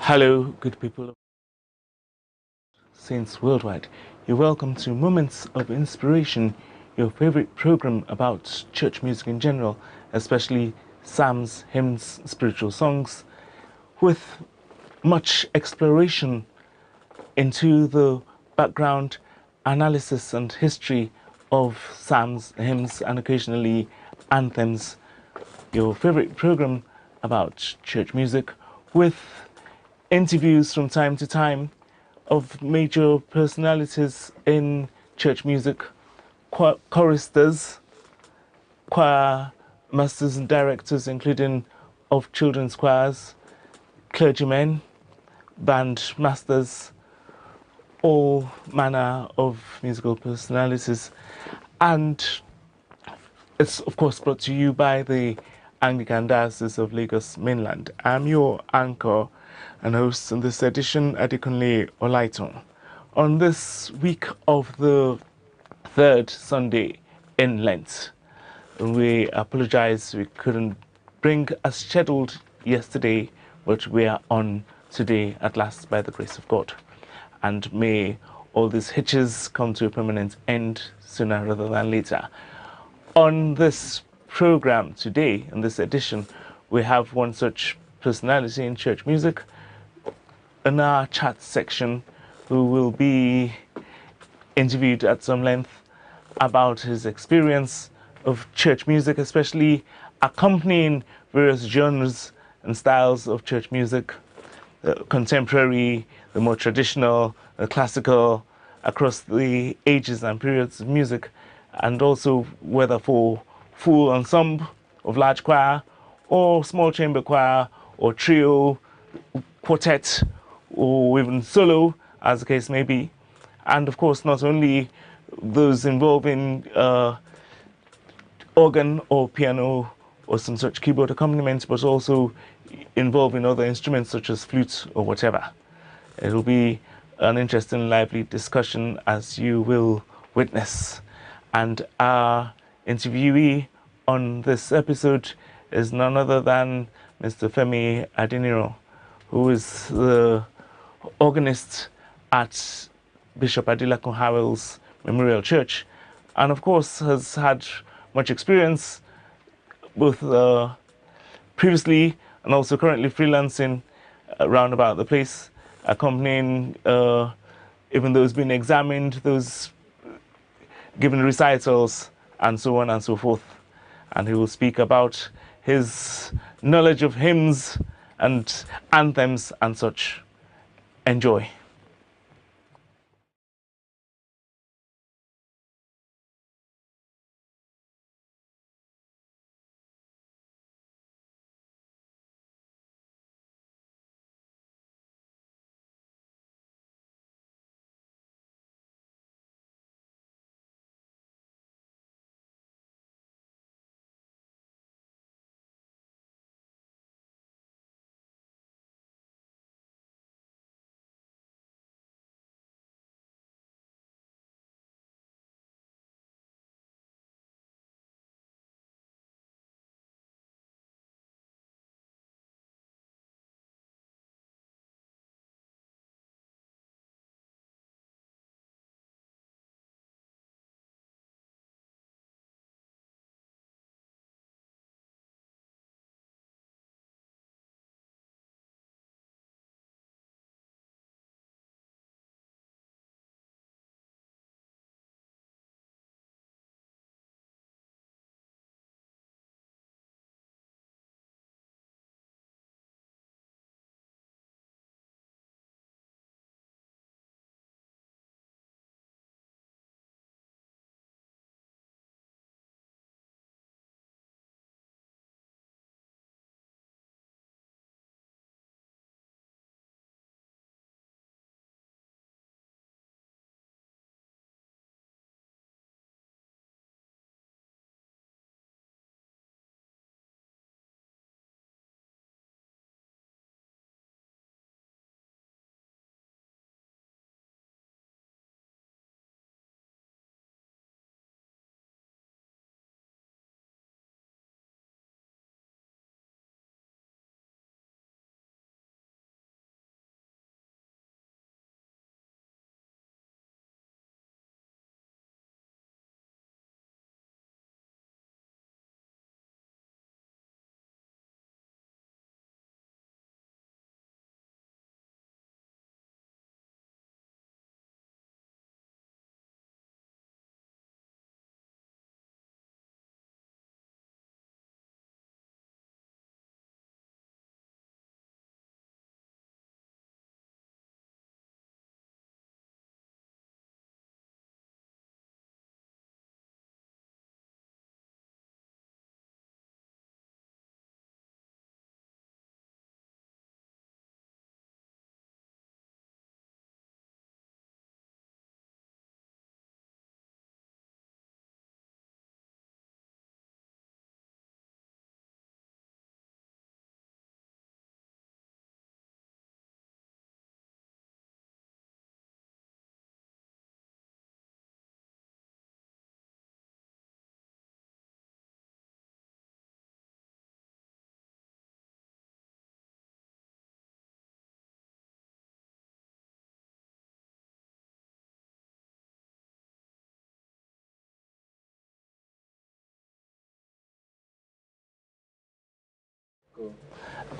Hello, good people of Saints worldwide. You're welcome to Moments of Inspiration, your favorite program about church music in general, especially psalms, hymns, spiritual songs, with much exploration into the background, analysis, and history of psalms, hymns, and occasionally anthems. Your favorite program about church music with interviews from time to time of major personalities in church music, choristers, choir masters and directors, including of children's choirs, clergymen, band masters, all manner of musical personalities. And it's, of course, brought to you by the Anglican Diocese of Lagos Mainland. I'm your anchor and host in this edition, Adekunle Olaiton. On this week of the third Sunday in Lent, we apologize we couldn't bring as scheduled yesterday, but we are on today at last by the grace of God. And may all these hitches come to a permanent end sooner rather than later. On this program today, in this edition, we have one such personality in church music in our chat section who will be interviewed at some length about his experience of church music, especially accompanying various genres and styles of church music, the contemporary, the more traditional, the classical, across the ages and periods of music, and also whether for full ensemble of large choir or small chamber choir or trio, quartet, or even solo, as the case may be. And of course, not only those involving organ or piano or some such keyboard accompaniment, but also involving other instruments such as flute or whatever. It'll be an interesting, lively discussion, as you will witness. And our interviewee on this episode is none other than Mr. Femi Adiniro, who is the organist at Bishop Adilakun Howell's Memorial Church, and of course has had much experience both previously and also currently freelancing around about the place, accompanying even those being examined, those giving recitals, and so on and so forth. And he will speak about his knowledge of hymns and anthems and such. Enjoy.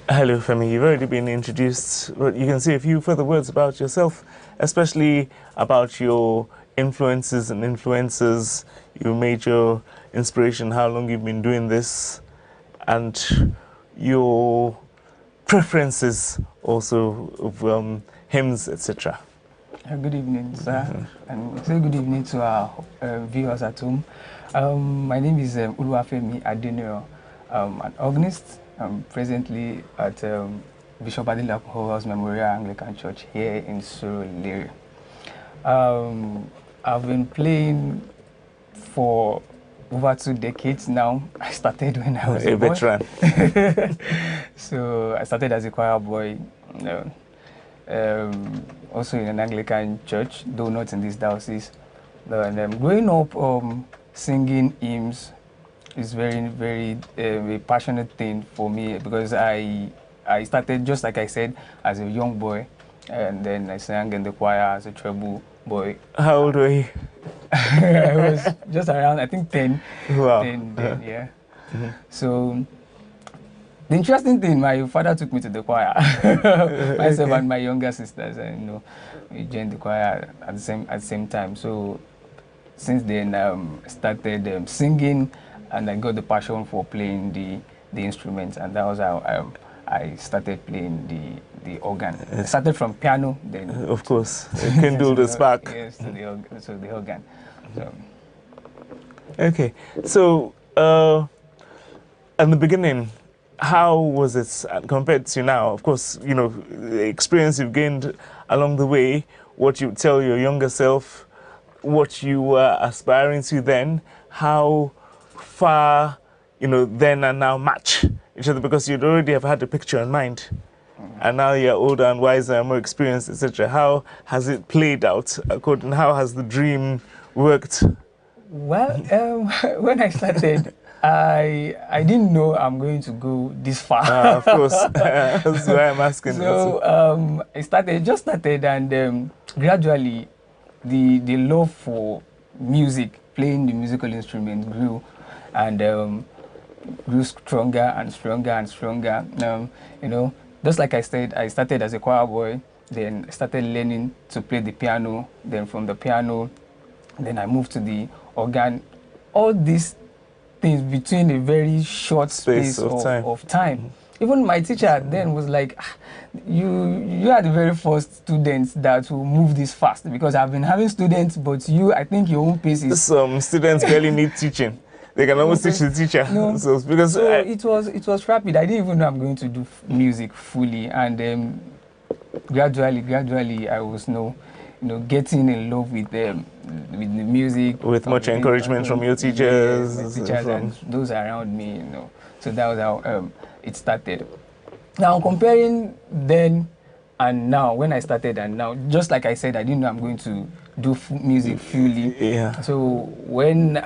Hello, Femi. You've already been introduced, but you can say a few further words about yourself, especially about your influences and influences, your major inspiration, how long you've been doing this, and your preferences also of hymns, etc. Good evening, sir, and say good evening to our viewers at home. My name is Uluwafemi Adeniro. I'm an organist. I'm presently at Bishop Lagos Memorial Anglican Church here in Surulere. I've been playing for over 2 decades now. I started when I was a veteran. So I started as a choir boy, also in an Anglican church, though not in this diocese. And growing up singing hymns is very a passionate thing for me, because I started, just like I said, as a young boy, and then I sang in the choir as a treble boy. How old were you? I was just around, I think, 10. Wow. 10, yeah. So the interesting thing, my father took me to the choir. Myself and my younger sisters, we joined the choir at the same time. So since then, started singing, and I got the passion for playing the instruments, and that was how I started playing the organ. I started from piano, then of course, kindle the spark. Yes, to the organ. So. Okay, so in the beginning, how was it compared to now? Of course, the experience you've gained along the way, what you tell your younger self, what you were aspiring to then, how far, then and now match each other, because you'd already have had the picture in mind. And now you're older and wiser and more experienced, etc. How has it played out? How has the dream worked? Well, when I started, I didn't know I'm going to go this far. Of course, that's why I'm asking. So I just started, and gradually, the love for music, playing the musical instrument, grew, and grew stronger and stronger and stronger. Just like I said, I started as a choir boy, then I started learning to play the piano. Then from the piano, then I moved to the organ. All these things between a very short space of time. Even my teacher then was like, you are the very first students that will move this fast, because I've been having students, but I think your own pace is... Some students barely need teaching. They can almost teach the teacher. No. So it was rapid. I didn't even know I'm going to do music fully, and gradually I was getting in love with the music. With much encouragement from your teachers. And those around me, So that was how it started. Now, comparing then and now, when I started and now, just like I said, I didn't know I'm going to do music fully. Yeah. So when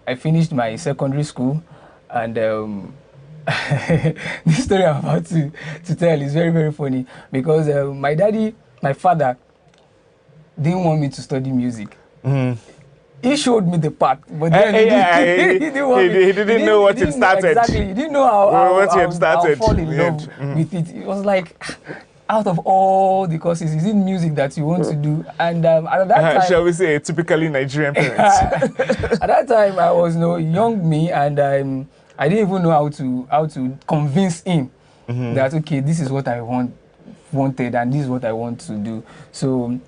I finished my secondary school, and this story I'm about to tell is very funny, because my father didn't want me to study music. He showed me the path, but then he didn't know what it started. Exactly, he didn't know how fall in love with it. It was like, out of all the courses, is it music that you want to do? And at that time, shall we say, typically Nigerian parents. At that time, I was young me, and I didn't even know how to convince him that, okay, this is what I wanted, and this is what I want to do. So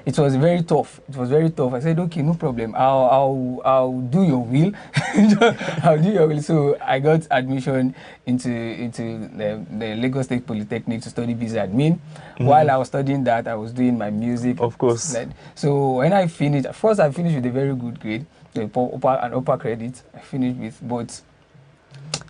it was very tough. I said, okay, no problem. I'll do your will. I'll do your will. So I got admission into the Lagos State Polytechnic to study business admin. While I was studying that, I was doing my music. Of course. So when I finished, first I finished with a very good grade, an upper credit. I finished with, but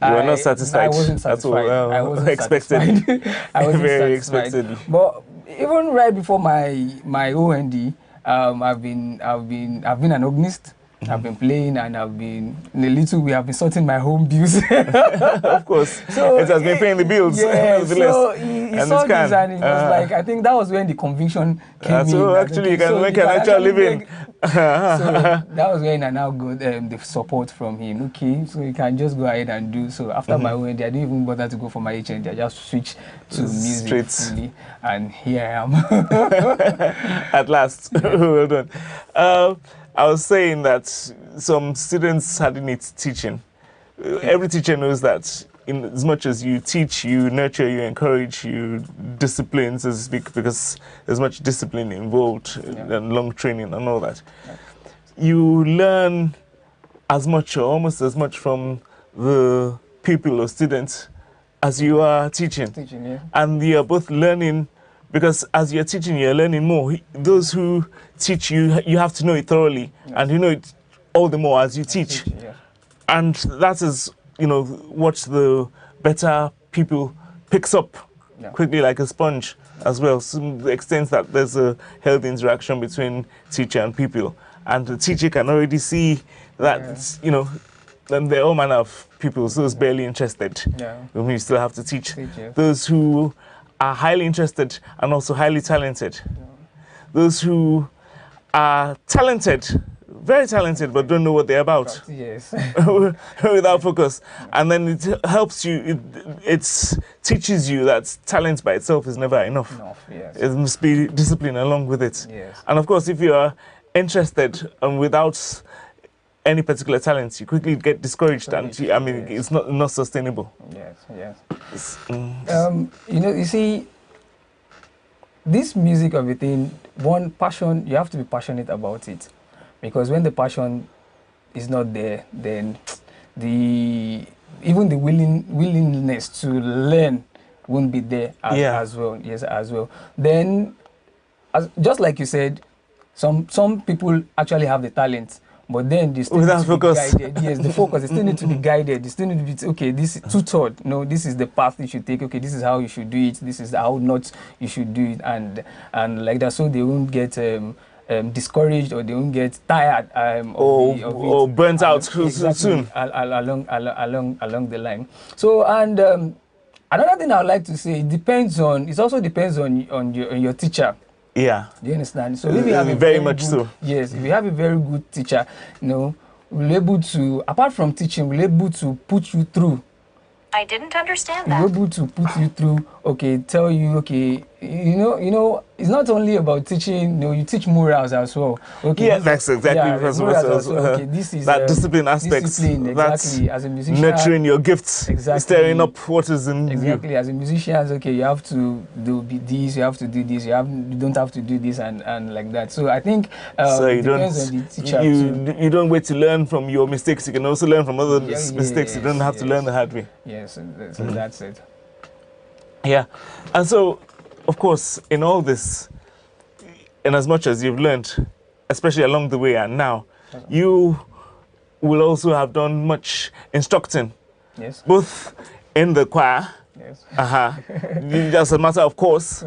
you were not satisfied. I wasn't satisfied. I wasn't expected. satisfied. I wasn't very satisfied. expected. But even right before my OND, I've been an organist I've been playing, and I've been in a little way. I've been sorting my home bills. Of course, so it has been paying the bills. Yeah, so he saw this, and it was like, I think that was when the conviction came in. So actually, you can make an actual living. So that was when I now got the support from him. Okay, so you can just go ahead and do. So after my wedding, I didn't even bother to go for my HND. I just switched to music fully, and here I am. At last. Well done. I was saying that some students hardly need teaching. Every teacher knows that in as much as you teach, you nurture, you encourage, you discipline, so to speak, because there's much discipline involved and long training and all that. You learn as much or almost as much from the pupil or student as you are teaching. And you're both learning, because as you're teaching, you're learning more. Those who teach you, you have to know it thoroughly, and you know it all the more as you teach. And that is, what the better pupil picks up quickly like a sponge as well. So to the extent that there's a healthy interaction between teacher and pupil. And the teacher can already see that, then there are all manner of pupils, those barely interested, whom you still have to teach. Those who are highly interested and also highly talented. Those who are talented, very talented, but don't know what they're about. Without focus. And then it helps you, it teaches you that talent by itself is never enough. It must be discipline along with it. And of course, if you are interested and without any particular talent, you quickly get discouraged, and it's not sustainable. You see, this music of a thing, one passion, you have to be passionate about it, because when the passion is not there, then even the willingness to learn won't be there as well. Then, just like you said, some people actually have the talent, but then they still need to be guided. Yes, the focus. They still need to be guided. They still need to be, okay, this is tutored. No, this is the path you should take. Okay, this is how you should do it. This is how not you should do it, and like that, so they won't get discouraged, or they won't get tired or burnt out soon along the line. So, and another thing I would like to say, it also depends on your teacher. Do you understand? So if you have a very much good, yes, if you have a very good teacher, we'll be able to, apart from teaching, we'll be able to put you through. I didn't understand that. We'll be able to put you through, tell you, it's not only about teaching, you teach morals as well. That's exactly this is that discipline aspect. Exactly. As a musician, nurturing your gifts, stirring up what is in you. As a musician, you have to do this, you have to do this, you don't have to do this, and like that. So I think so it depends on the teacher. You don't wait to learn from your mistakes. You can also learn from other mistakes. You don't have to learn the hard way. Yes, so that's it. Yeah, and so, of course, in all this, in as much as you've learned, especially along the way and now, you will also have done much instructing, both in the choir, just a matter of course,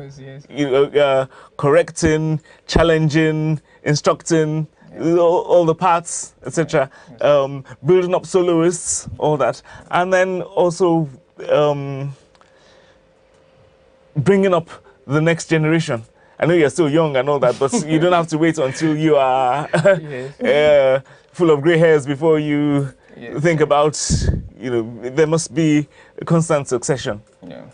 correcting, challenging, instructing, all the parts, etc., building up soloists, all that, and then also bringing up the next generation. I know you're still young and all that, but you don't have to wait until you are full of gray hairs before you think about, there must be a constant succession.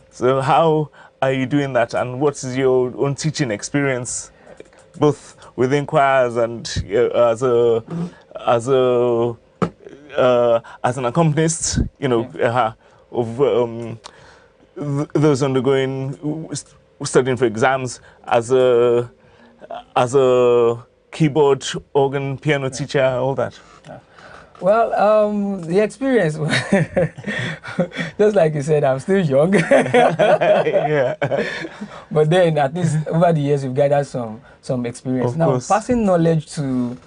So how are you doing that, and what is your own teaching experience, both within choirs and as an accompanist, of those undergoing studying for exams, as a keyboard, organ, piano teacher, all that? Well, the experience, just like you said, I'm still young. But then, at least over the years, we've gathered some experience. Now, passing knowledge to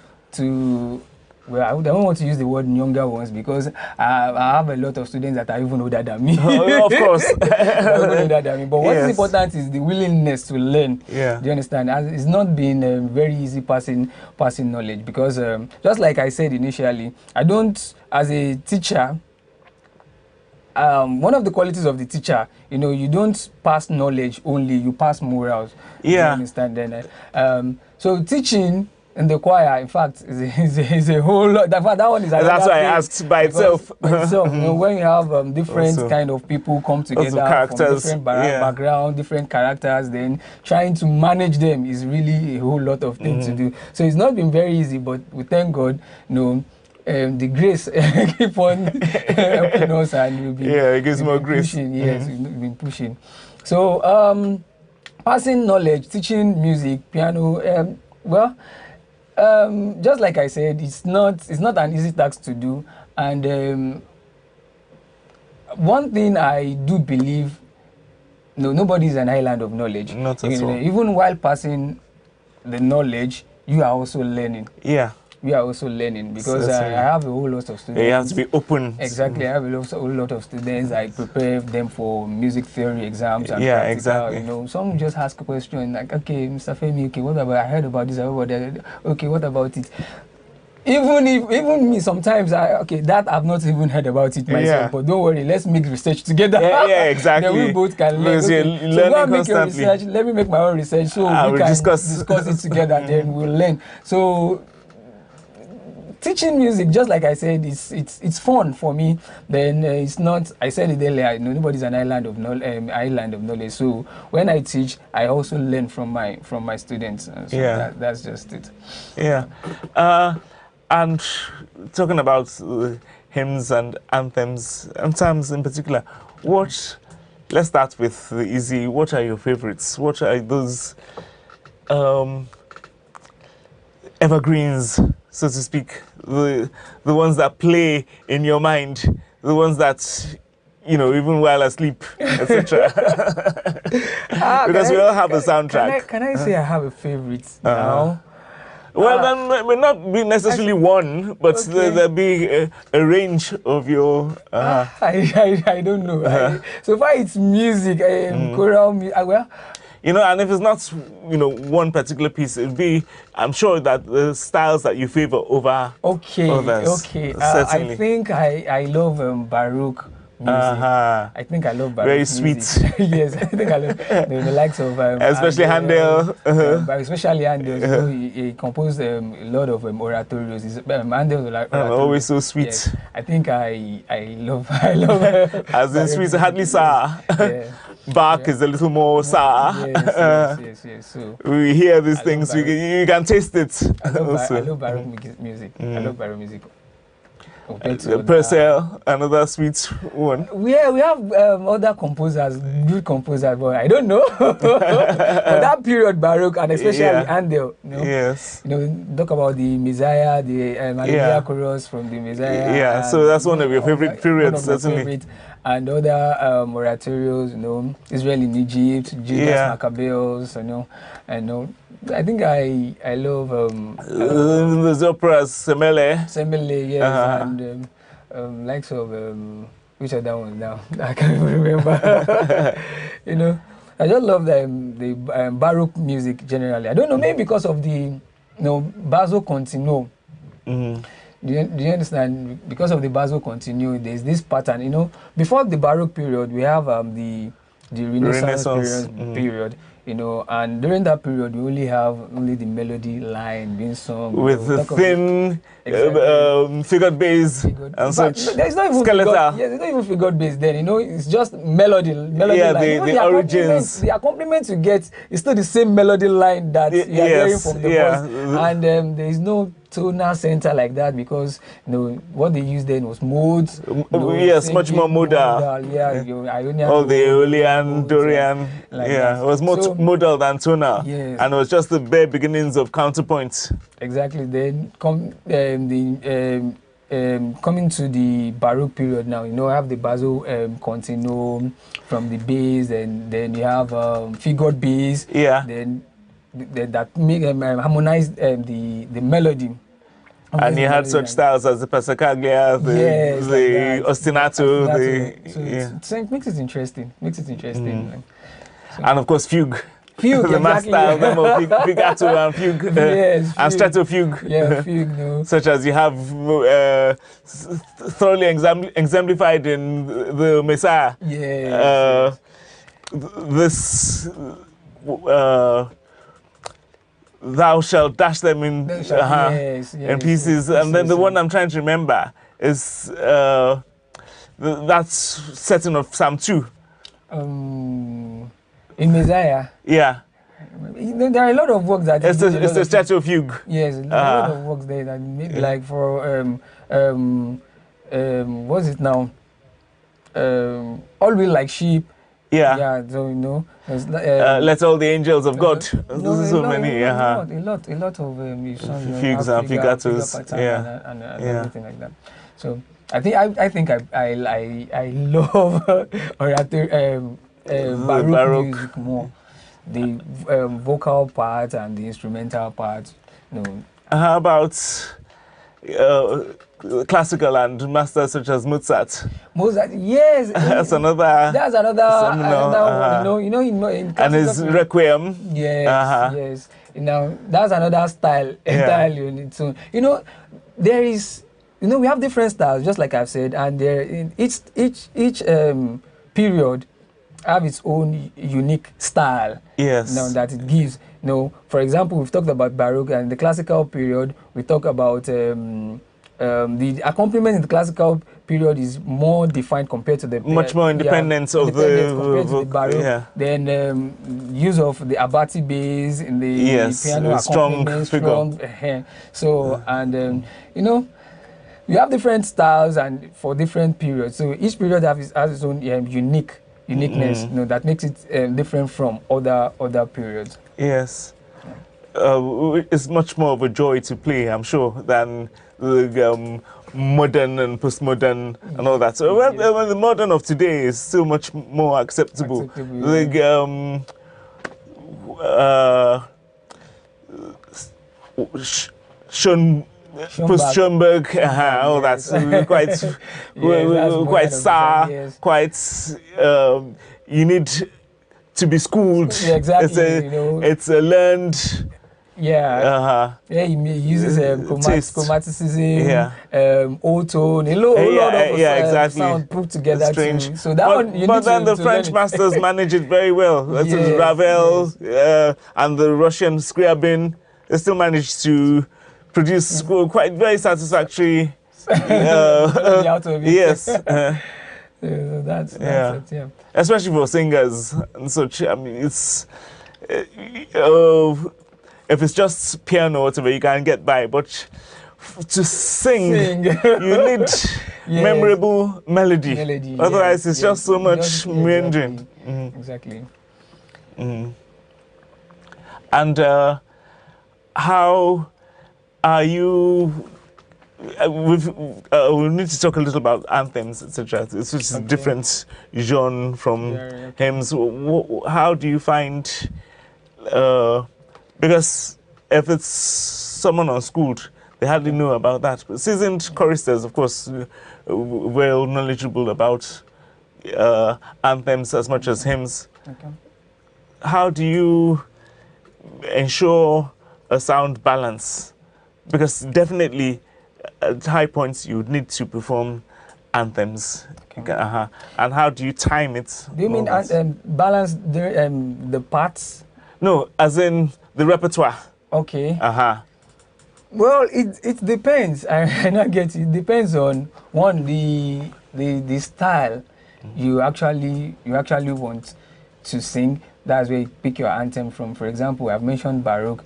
well, I don't want to use the word younger ones because I have a lot of students that are even older than me. Of course. Even older than me. But what is Yes. important is the willingness to learn. Yeah. Do you understand? It's not been very easy passing knowledge because just like I said initially, I don't, as a teacher, one of the qualities of the teacher, you don't pass knowledge only, you pass morals. Yeah. You understand? Then, so teaching in the choir, in fact, is a whole lot. That one is another That's why I thing, asked by itself. by itself, when you have different Also, kind of people come together from characters, different yeah. background, different characters, then trying to manage them is really a whole lot of things to do. So it's not been very easy, but we thank God, the grace keep on helping us, and we'll be, it gives more grace. pushing. Yes, we've been pushing. So passing knowledge, teaching music, piano. Just like I said, it's not an easy task to do. And one thing I do believe, nobody is an island of knowledge. Not at all. Even while passing the knowledge, you are also learning. Yeah. We are also learning because I have a whole lot of students. You have to be open. Exactly, I have a whole lot of students. I prepare them for music theory exams and Yeah, practical, exactly. Some just ask a question like, okay, Mr. Femi, okay, what about, I heard about this, I heard about that. Okay, what about it? Even me, sometimes that I've not even heard about it myself. Yeah. But don't worry, let's make research together. Yeah, exactly. Then we both can learn. Because you're Okay, so learning go and make your constantly. research. Let me make my own research so we we'll can discuss it together. Then we'll learn. So teaching music, just like I said, it's fun for me. Then it's not. I said it earlier. Nobody's an island of knowledge. So when I teach, I also learn from my students. So that's just it. Yeah, and talking about hymns and anthems, and psalms in particular, let's start with the easy. What are your favorites? What are those evergreens, so to speak, the ones that play in your mind, the ones that, even while asleep, etc. Because we all have a soundtrack. Can I say I have a favorite now? Well, then may not be necessarily one, but there'll be a range of your. I don't know. So far, it's music, choral music. And if it's not, one particular piece, it'd be, I'm sure that the styles that you favor over others. Okay. Certainly. I think I love Baroque music. I think I love Baroque Very music. sweet. Yes, I think I love the likes of especially Handel. But especially Handel. He composed a lot of oratorios. Handel was like always so sweet. Yes. I think I love as in sweet, hardly sour. Yeah. Bach is a little more sour. Yes. So we hear these things, you can taste it. I love Baroque music. I love Baroque music. Purcell, another sweet one. We have other composers, good composers, but I don't know. But that period, Baroque, and especially Handel, Yes. Talk about the Messiah, the Alleluia chorus from the Messiah. Yeah, so that's one of your favorite periods, certainly. And other oratorios, Israel in Egypt, Judas Maccabeus, I think I love the operas, Semele, yes, and likes of which other ones now? I can't even remember. I just love the Baroque music generally. I don't know, maybe because of the basso continuo. Do you understand? Because of the basso continuo, there's this pattern. Before the Baroque period, we have the Renaissance period. And during that period, we only have the melody line being sung with the thin figured bass and such. There's not even skeletal. Yes, it's not even figured bass then. It's just melody yeah, line. The origins. The accompaniment you get is still the same melody line that you're hearing from the voice, and there is no tonal center like that because what they used then was modes. Yes, much more modal. Ionian. All the Aeolian, Dorian. Like it was more modal than tonal. Yes. And it was just the bare beginnings of counterpoint. Exactly. Then coming to the Baroque period now, I have the basso continuo from the bass, and then you have figured bass. Yeah. Then that make harmonize the melody And you had such styles as the passacaglia, the ostinato, so it makes it interesting. Like, so. And of course fugue. Fugue, the exactly. master of them, fugato and fugue, yes, and stretto fugue. Yeah, fugue, no. Such as you have thoroughly exemplified in the Messiah. Yes. This thou shalt dash them in in pieces, and then the one I'm trying to remember is that's setting of Psalm 2. In Messiah. Yeah. There are a lot of works that it's the statue of fugue. Yes, there are a lot of works there that maybe like for what's it now? All will like sheep. Yeah. Yeah. So you know, let all the angels of God. So many. A lot of songs. Fugues and fugatos. And everything like that. So I think I love Baroque music more. The vocal part and the instrumental part. How about classical and masters such as Mozart? Mozart, yes. That's another. One. In and his Requiem. Yes, yes. That's another style entirely. So there is. We have different styles, just like I've said, and there in each period have its own unique style. Yes. That it gives. For example, we've talked about Baroque, and the classical period. We talk about the accompaniment in the classical period is more defined compared to the much more independence of compared to the Baroque. Yeah. Then use of the Abati bass in the piano accompaniment, strong. So and you have different styles and for different periods. So each period has its own uniqueness, that makes it different from other periods. Yes. It's much more of a joy to play, I'm sure, than the modern and postmodern and all that. So the modern of today is still much more acceptable. Schoenberg, all that's quite quite sour, quite you need to be schooled. Yeah, exactly. It's a learned. Yeah. He uses chromaticism, O-tone, a lot of sound put together. Strange. So that but then the French masters manage it very well. Ravel and the Russian Scriabin, they still managed to produce quite very satisfactory. Yes. So that's it. Yeah. Especially for singers and such. I mean, it's if it's just piano or whatever, you can get by. But to sing. You need memorable melody. Otherwise, it's just so much meandering. Exactly. And how are you? We need to talk a little about anthems, etc. It's just a different genre from hymns. How do you find? Because if it's someone unschooled, they hardly know about that. But seasoned choristers, of course, well knowledgeable about anthems as much as hymns. How do you ensure a sound balance? Because definitely at high points you need to perform anthems. And how do you time it? Do you mean balance the parts? No, as in the repertoire. Okay. Well, it depends. I not get it. It depends on the style you actually want to sing. That's where you pick your anthem from. For example, I've mentioned Baroque.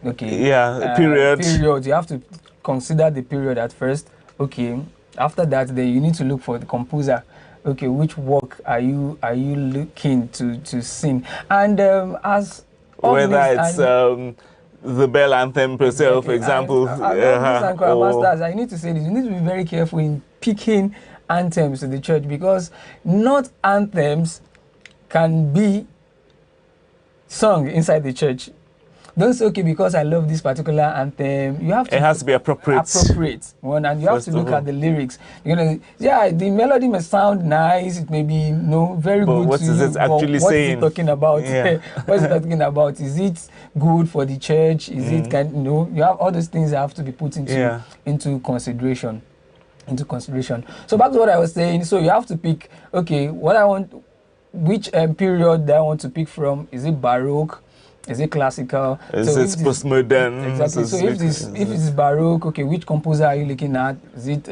Okay. Yeah, period. Period. You have to consider the period at first. Okay. After that, then you need to look for the composer. Okay, which work are you looking to sing? And as whether it's the bell anthem per se, for example. I need to say this. You need to be very careful in picking anthems to the church, because not anthems can be sung inside the church. don't say, okay, because I love this particular anthem. You have to. It has to be appropriate. Appropriate one, and you have to look at the lyrics. You know, yeah, the melody may sound nice. It may be very but good. What to is you, it actually what saying? What is it talking about? Yeah. What is it talking about? Is it good for the church? Is it you have all those things that have to be put into consideration. So back to what I was saying. So you have to pick. Okay, what I want. Which period that I want to pick from? Is it Baroque? Is it classical? Is it postmodern? Exactly. So if it's Baroque, okay, which composer are you looking at? Is it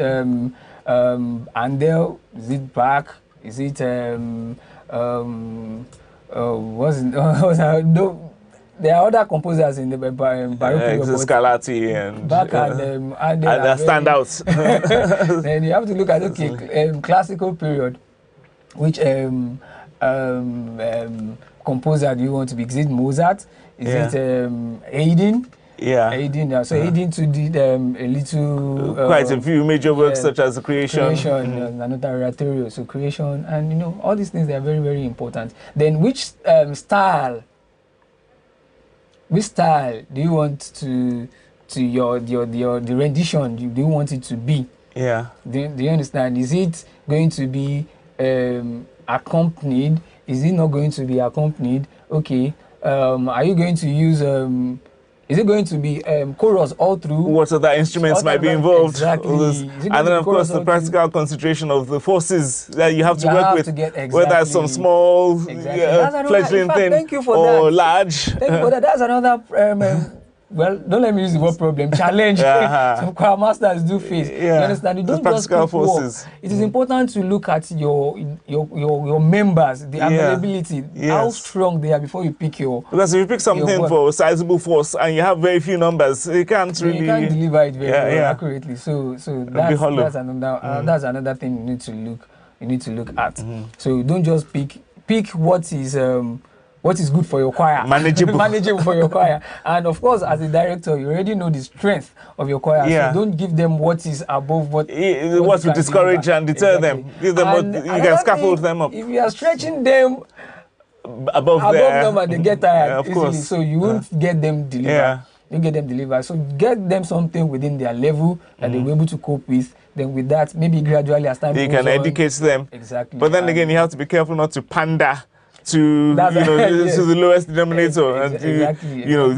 Handel? Is it Bach? Is it there are other composers in the Baroque period. Scarlatti and Bach and standouts. Then you have to look at classical period. Which composer do you want to be? Is it Mozart? Is it Haydn? Yeah. Haydn. Yeah. So Haydn too did a little quite a few major works such as Creation. Another oratorio. So Creation, and all these things, they are very, very important. Then which style? Which style do you want to the rendition? Do you want it to be? Yeah. Do you understand? Is it going to be accompanied? Is it not going to be accompanied? Okay. Are you going to use is it going to be chorus all through? What other instruments might be involved? Exactly. And then of course the practical consideration of the forces that you have to work with. Whether it's some small fledgling thing or large. Thank you for that. That's another well, don't let me use the word problem. Challenge. Some choir masters do face. You understand? You don't just pick forces. It is important to look at your members, the availability, how strong they are before you pick your. Because if you pick something for a sizable force and you have very few numbers, you can't really. You can't deliver it very accurately. So that's another thing you need to look at. So don't just pick what is good for your choir. Manageable for your choir. And of course, as a director, you already know the strength of your choir. So don't give them what is above what will discourage and deter them. Give them what you can scaffold them up. If you are stretching them above them and they get tired easily, so you won't get them delivered. You get them delivered. So get them something within their level that they'll be able to cope with. Then with that, maybe gradually as time goes on, you can educate them. Exactly. But then again, you have to be careful not to pander to to the lowest denominator, and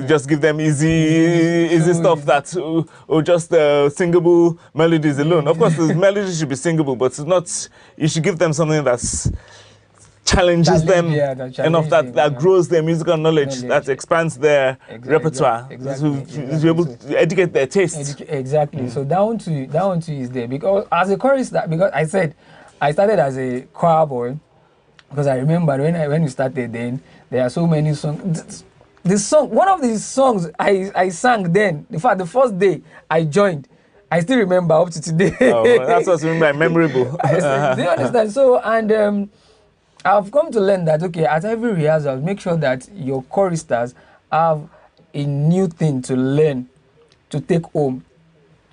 just give them easy stuff that or just singable melodies alone. Of course, the melodies should be singable, but it's not. You should give them something that's challenges them enough that grows their musical knowledge, that expands their repertoire, to be able to educate their taste. Exactly. So that one too is there, because as a chorister, because I said I started as a choir boy. Because I remember when you started, then there are so many songs. One of these songs I sang then. In fact, the first day I joined, I still remember up to today. Oh, that's what's memorable. Do you understand? So, and I've come to learn that at every rehearsal, make sure that your choristers have a new thing to learn, to take home.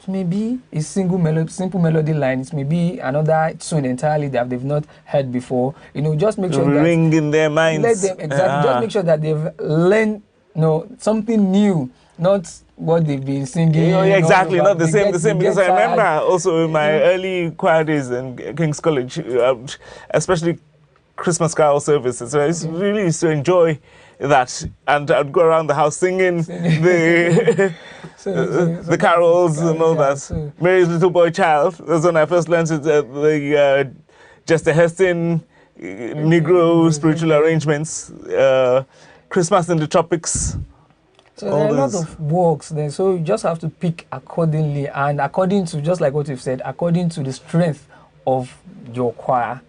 Maybe a simple melody line. It may be another tune entirely that they've not heard before. Just make sure that ring in their minds. Let them just make sure that they've learned, something new, not what they've been singing. Exactly, not the same. Because I remember also in my early choir days in King's College, especially Christmas carol services. So I really used to enjoy that, and I'd go around the house singing the carols and all that. Mary's Little Boy Child. That's when I first learned the Jester Heston Negro spiritual arrangements. Christmas in the Tropics. So there are a lot of works there. So you just have to pick accordingly, and according to, just like what you've said, according to the strength of your choir.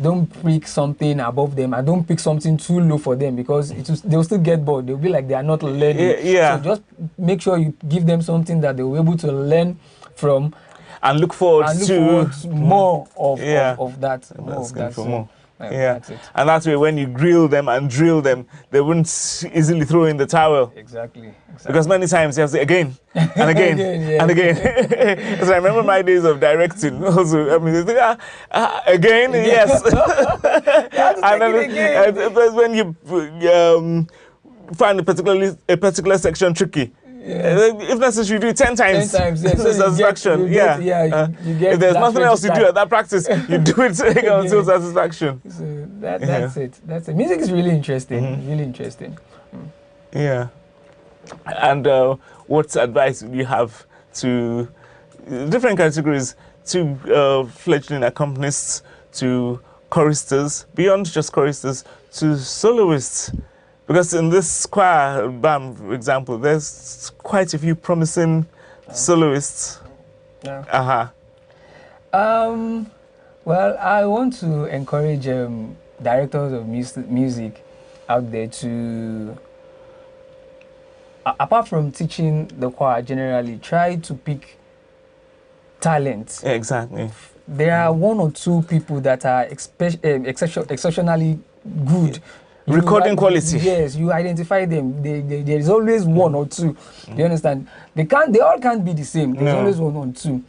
Don't pick something above them, and don't pick something too low for them, because they'll still get bored. They'll be like they are not learning. So just make sure you give them something that they'll be able to learn from, and look forward to more of that. More. That's it. And that's why when you grill them and drill them, they wouldn't easily throw in the towel. Exactly. Because many times you have to say again and again and again. So I remember my days of directing. Also, I mean, again, yes. And then when you find a particular section tricky. If necessary, do it 10 times. 10 times, yeah. So satisfaction. you get, you get if there's that nothing else you do time. at that practice, you do it until satisfaction. So that's it. That's it. Music is really interesting. Really interesting. Yeah. And what advice would you have to different categories, to fledgling accompanists, to choristers, beyond just choristers, to soloists? Because in this choir BAM, for example, there's quite a few promising soloists. Yeah. Well, I want to encourage directors of music out there to, apart from teaching the choir generally, try to pick talent. Exactly. There are one or two people that are exceptionally good. Recording quality. Yes, you identify them. There is always one or two. Do you understand? They all can't be the same. There's always one or two.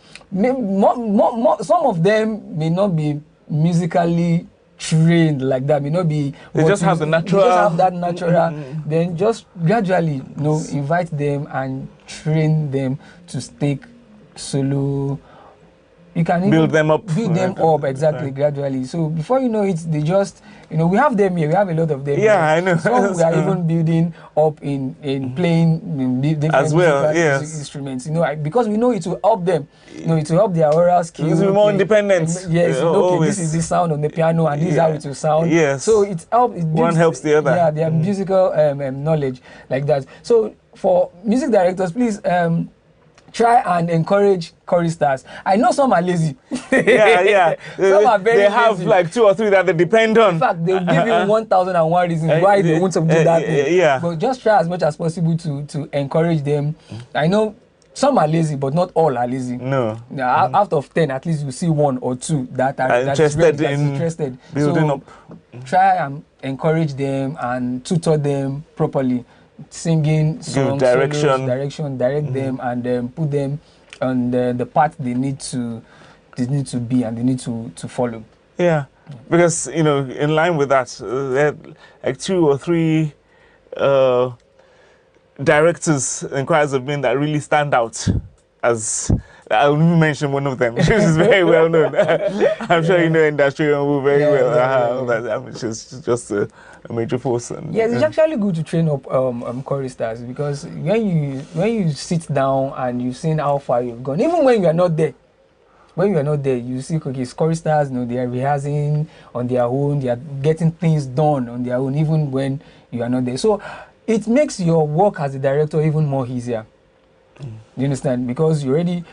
Some of them may not be musically trained like that. May not be. They just have the natural. They just have that natural. Then just gradually, invite them and train them to take solo. You can build them up. Exactly, gradually. So before you know it, they just, we have them here. We have a lot of them. Yeah, here. I know. Some we are even building up in playing different as well. Yes. instruments. Because we know it will help them. It will help their oral skills. It will be more independent. Yes. This is the sound on the piano, and this is how it will sound. Yes. So it helps. One helps the other. Yeah, their musical knowledge like that. So for music directors, please. Try and encourage choristers. I know some are lazy. Yeah. Some are very They have lazy. like 2 or 3 that they depend on. In fact, they'll give you 1,001 reasons why they won't do that thing. Yeah. But just try as much as possible to encourage them. I know some are lazy, but not all are lazy. No. Out of 10, at least you see 1 or 2 that are interested. Building up. Try and encourage them and tutor them properly. Singing songs, direction, solos, direct them, and put them on the path they need to be and they need to follow. Yeah, because in line with that, there are like 2 or 3 directors and choirs of men that really stand out. As I'll mention one of them, which is very well known. I'm sure you know industry very well. She's just a major force. It's actually good to train up choristers, because when you sit down and you've seen how far you've gone, even when you are not there. When you are not there, you see choristers, they are rehearsing on their own, they are getting things done on their own, even when you are not there. So it makes your work as a director even more easier. You understand? Because you already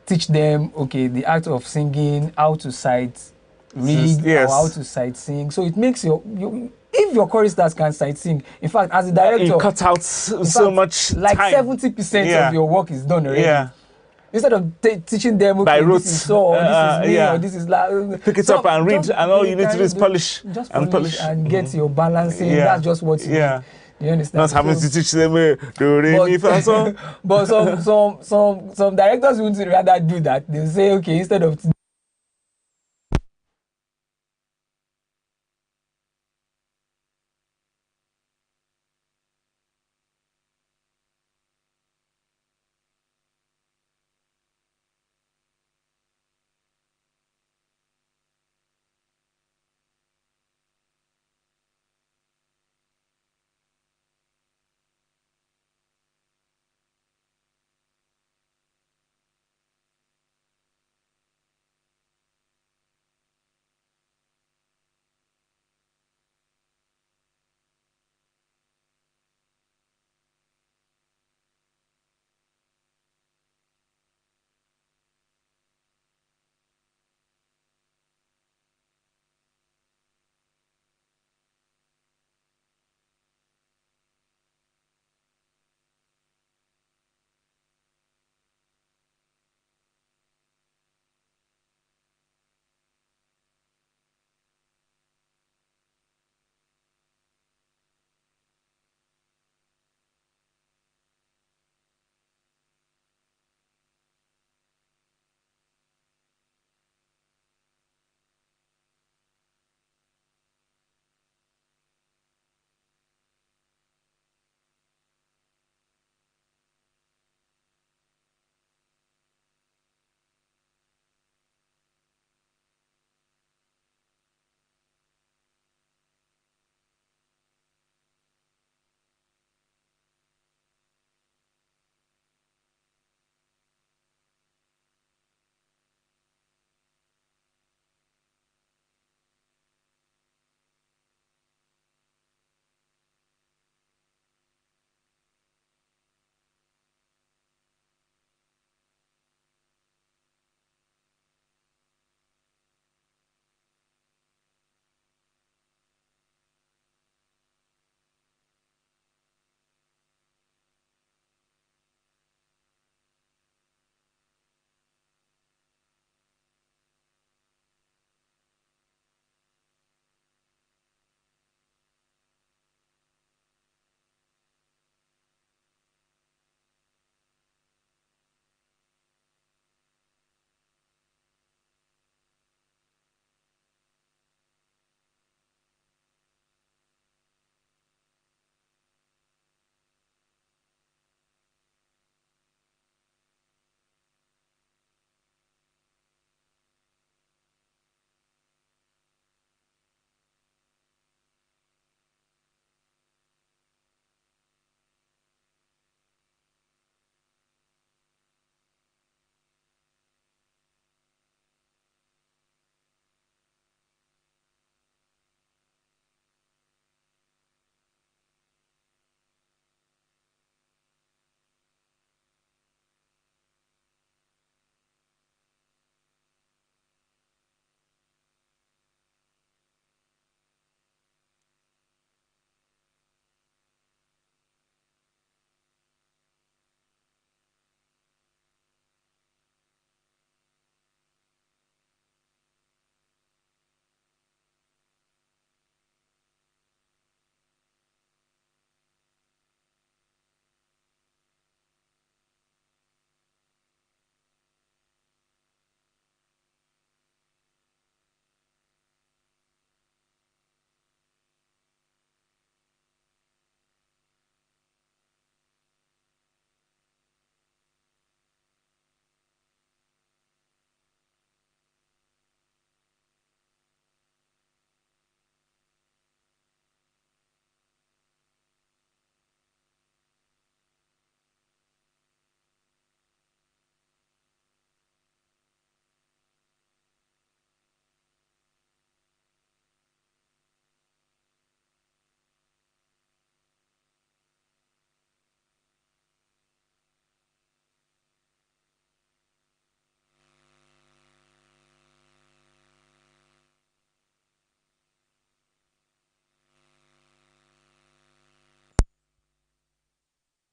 teach them, the act of singing, how to sight read, or how to sight sing. So it makes if your choristers can sight sing, in fact, as a director, you cut out so much like time. 70% of your work is done already. Yeah. Instead of teaching them, by rote, this is so, or this is me, or this is pick it up and read, and all you need to do is polish. Just polish and get your balancing. That's just what you need. You understand? Not having to teach them do re mi fa so. But some directors would rather do that. They say, instead of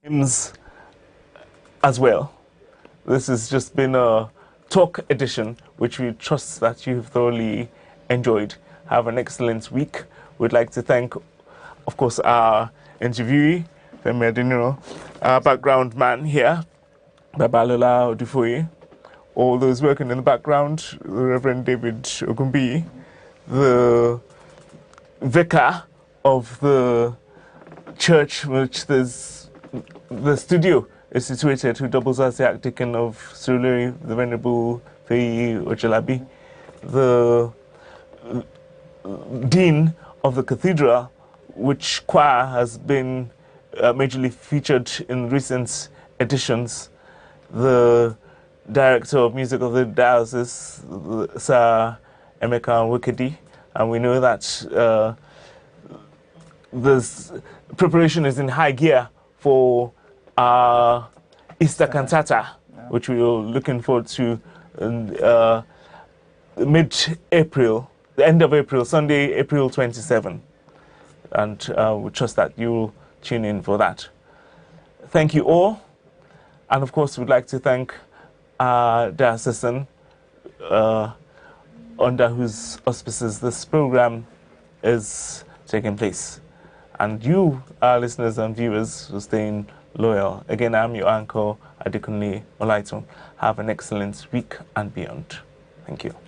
hymns as well. This has just been a talk edition, which we trust that you've thoroughly enjoyed. Have an excellent week. We'd like to thank, of course, our interviewee, Femi Adeniran, our background man here, Babalola Odufoye, all those working in the background, the Reverend David Ogumbi, the vicar of the church, which there's the studio is situated, who doubles as the Archdeacon of Surulere, the Venerable Feyi Ojalabi, the Dean of the Cathedral, which choir has been majorly featured in recent editions, the Director of Music of the Diocese, Sir Emeka Wikedi, and we know that this preparation is in high gear for our Easter cantata, which we are looking forward to in mid-April, the end of April, Sunday, April 27. And we trust that you'll tune in for that. Thank you all. And of course, we'd like to thank our diocesan, under whose auspices this program is taking place. And you, our listeners and viewers, who staying loyal. Again, I'm your uncle, Adekunle Olaitun. Have an excellent week and beyond. Thank you.